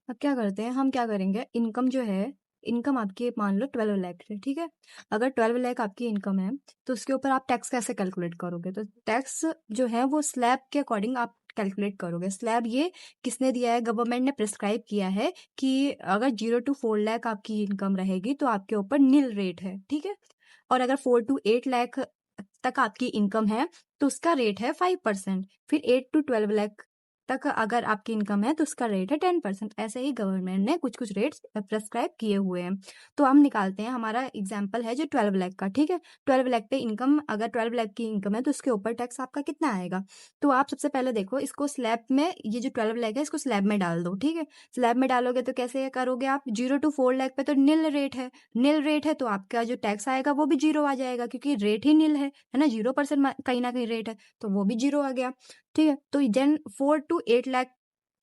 अब क्या करते हैं, हम क्या करेंगे, इनकम जो है, इनकम आपकी मान लो 12 लाख है, ठीक है। अगर 12 लाख आपकी इनकम है तो उसके ऊपर आप टैक्स कैसे कैलकुलेट करोगे? तो टैक्स जो है वो स्लैब के अकॉर्डिंग आप कैलकुलेट करोगे। स्लैब ये किसने दिया है? गवर्नमेंट ने प्रिस्क्राइब किया है कि अगर 0 to 4 लाख आपकी इनकम रहेगी तो आपके ऊपर नील रेट है, ठीक है। और अगर 4 to 8 लाख तक आपकी इनकम है तो उसका रेट है 5%। फिर 8 to 12 लाख तक अगर आपकी इनकम है तो उसका रेट है 10%। ऐसे ही गवर्नमेंट ने कुछ कुछ रेट्स प्रेस्क्राइब किए हुए हैं। तो हम निकालते हैं, हमारा एग्जाम्पल है जो 12 लाख का, ठीक है। 12 लाख पे इनकम, अगर 12 लाख की इनकम है तो उसके ऊपर टैक्स आपका कितना आएगा? तो आप सबसे पहले देखो इसको स्लैब में, ये जो 12 लाख है इसको स्लैब में डाल दो, ठीक है। स्लैब में डालोगे तो कैसे करोगे आप? 0 to 4 लाख पे तो नील रेट है, नील रेट है तो आपका जो टैक्स आएगा वो भी जीरो आ जाएगा, क्योंकि रेट ही नील है ना, 0% कहीं ना कहीं रेट है तो वो भी जीरो आ गया, ठीक है। तो then 4 to 8 lakh,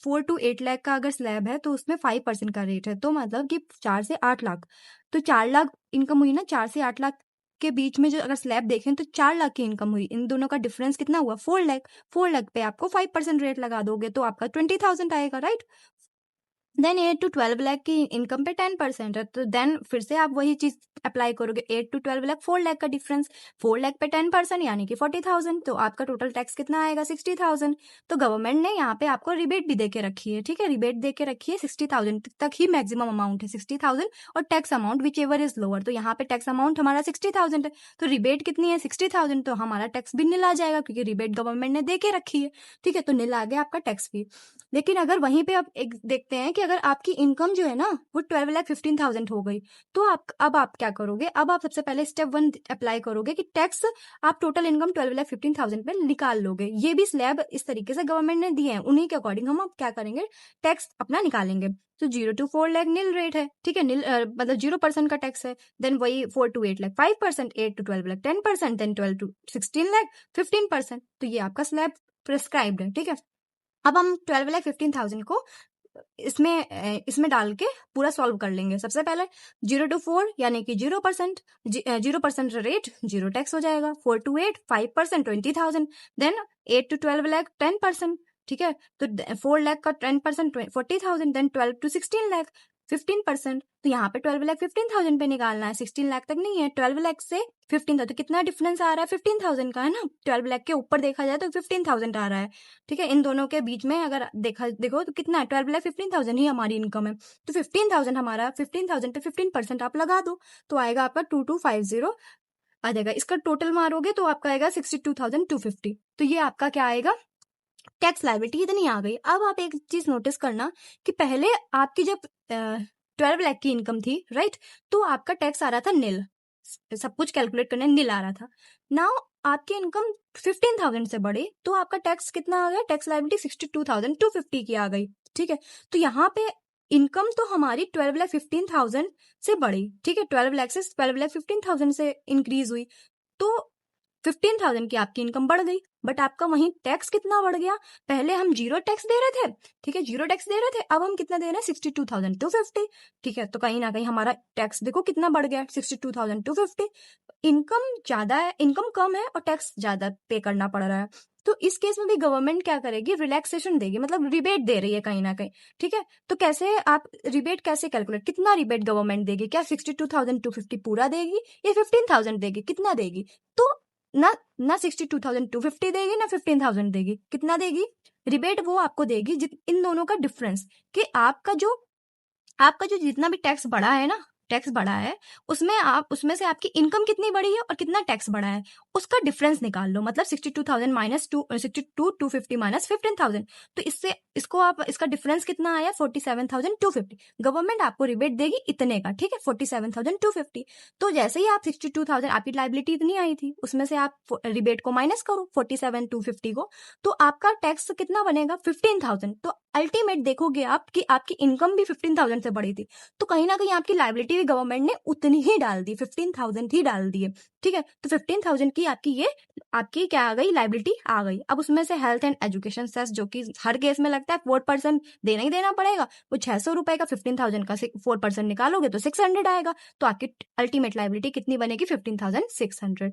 4 to 8 lakh का अगर स्लैब है तो उसमें 5% का रेट है, तो मतलब कि 4 से 8 लाख। तो 4 लाख इनकम हुई ना, 4 से 8 लाख के बीच में जो अगर स्लैब देखें तो 4 लाख की इनकम हुई। इन दोनों का डिफरेंस कितना हुआ? 4 लाख। 4 लाख पे आपको 5% रेट लगा दोगे तो आपका 20,000 आएगा, राइट। देन 8 to 12 लाख की इनकम पे 10% है, तो देन फिर से आप वही चीज अप्लाई करोगे। 8 to 12 लाख, 4 लाख का डिफरेंस, 4 लाख पे 10% यानी कि 40,000, तो आपका टोटल टैक्स कितना आएगा? 60,000। तो गवर्नमेंट ने यहाँ पे आपको रिबेट भी देके रखी है, ठीक है। रिबेट देके रखी है 60,000 तक ही मैक्सिमम अमाउंट है, 60,000, और tax amount which ever is lower. तो यहाँ पे टैक्स अमाउंट हमारा 60,000 है, तो रिबेट कितनी है? 60,000। तो हमारा टैक्स भी नील आ जाएगा क्योंकि रिबेट गवर्नमेंट ने देके रखी है, ठीक है। तो नील आ गया आपका टैक्स भी। लेकिन अगर वहीं पे आप एक देखते हैं कि अगर आपकी इनकम जो है ना वो 12,15,000 हो गई, तो अब आप क्या करोगे? अब आप सबसे पहले स्टेप 1 अप्लाई करोगे कि टैक्स आप टोटल इनकम 12,15,000 पे निकाल लोगे। ये भी स्लैब इस तरीके से गवर्नमेंट ने दिए हैं, उन्हीं के अकॉर्डिंग हम अब क्या करेंगे, टैक्स अपना निकालेंगे। तो 0 to 4 लाख नील रेट है, ठीक है, नील मतलब 0% का टैक्स है। देन वही 4 to 8 lakh 5%, 8 to 12 lakh 10%, then 12 to 16 lakh 15%। तो ये आपका स्लैब प्रिस्क्राइब्ड है, ठीक है। अब हम 12,15,000 को इसमें डाल के पूरा सॉल्व कर लेंगे। सबसे पहले 0 to 4 यानी कि 0%, 0% रेट, जीरो टैक्स हो जाएगा। 4 to 8 5%, 20,000। देन 8 to 12 लाख 10%, ठीक है। तो 4 लाख का 10% 40,000। Then 12 to 16 lakh 15%। तो यहाँ पे 12,15,000 पे निकालना है, 16 लाख तक नहीं है। 12 लाख से 15,000, तो कितना डिफरेंस आ रहा है? 15,000 का है ना। 12 लाख के ऊपर देखा जाए तो 15,000 आ रहा है, ठीक है। इन दोनों के बीच में अगर देखो तो कितना है? 12,15,000 ही हमारी इनकम है, तो 15,000 हमारा, 15,000 पे 15% आप लगा दो तो आएगा आपका 2,250 आ जाएगा। इसका टोटल मारोगे तो आपका आएगा 62,250। तो ये आपका क्या आएगा? टैक्स लायबिलिटी इतनी आ गई। अब आप एक चीज नोटिस करना कि पहले आपकी जब 12 लाख की इनकम थी, राइट, तो आपका टैक्स आ रहा था नील, सब कुछ कैलकुलेट करने नील आ रहा था। नाउ आपकी इनकम 15,000 से बढ़ी तो आपका टैक्स कितना आ गया? टैक्स लायबिलिटी 62,250 की आ गई, ठीक है। तो यहाँ पे इनकम तो हमारी 12,15,000 से बढ़ी, ठीक है। 12 लाख से 12,15,000 से इंक्रीज हुई, तो 15,000 की आपकी इनकम बढ़ गई, बट आपका वहीं टैक्स कितना बढ़ गया? पहले हम जीरो टैक्स दे रहे थे, ठीक है, जीरो टैक्स दे रहे थे, अब हम कितना दे रहे हैं? 62,250, ठीक है। तो कहीं ना कहीं हमारा टैक्स देखो कितना बढ़ गया, 62,250। इनकम ज्यादा है, इनकम कम है और टैक्स ज्यादा पे करना पड़ रहा है। तो इस केस में भी गवर्नमेंट क्या करेगी? रिलैक्सेशन देगी, मतलब रिबेट दे रही है कहीं ना कहीं, ठीक है। तो कैसे आप रिबेट कैसे कैलकुलेट, कितना रिबेट गवर्नमेंट देगी? क्या 62,250 पूरा देगी या 15,000 देगी? कितना देगी? तो ना 62,250 देगी ना 15,000 देगी, कितना देगी? रिबेट वो आपको देगी इन दोनों का डिफरेंस, कि आपका जो जितना भी टैक्स बढ़ा है ना, टैक्स बढ़ा है उसमें से आपकी इनकम कितनी बढ़ी है और कितना टैक्स बढ़ा है, उसका डिफरेंस निकाल लो। मतलब 62,000 माइनस 62,250 माइनस 15,000, तो इसका डिफरेंस कितना आया? 47,250। गवर्नमेंट आपको रिबेट देगी इतने का, ठीक है, 47,250। तो जैसे ही आप 62,000, आपकी लाइबिलिटी इतनी आई थी, उसमें से आप रिबेट को माइनस करो 47,250 को, तो आपका टैक्स कितना बनेगा? 15,000। तो अल्टीमेट देखोगे आप कि आपकी इनकम भी 15,000 से बढ़ी थी, तो कहीं ना कहीं आपकी लाइबिलिटी भी गवर्नमेंट ने उतनी ही डाल दी, 15,000 ही डाल दी है, ठीक है। तो 15,000 की आपकी क्या आ गई? लाइबिलिटी आ गई। अब उसमें से हेल्थ एंड एजुकेशन सेस, जो कि हर केस में लगता है 4% देना ही देना पड़ेगा, वो 600 रुपए का 15,000 का 4% निकालोगे तो 600 आएगा। तो आपकी अल्टीमेट लाइबिलिटी कितनी बनेगी? 15,600।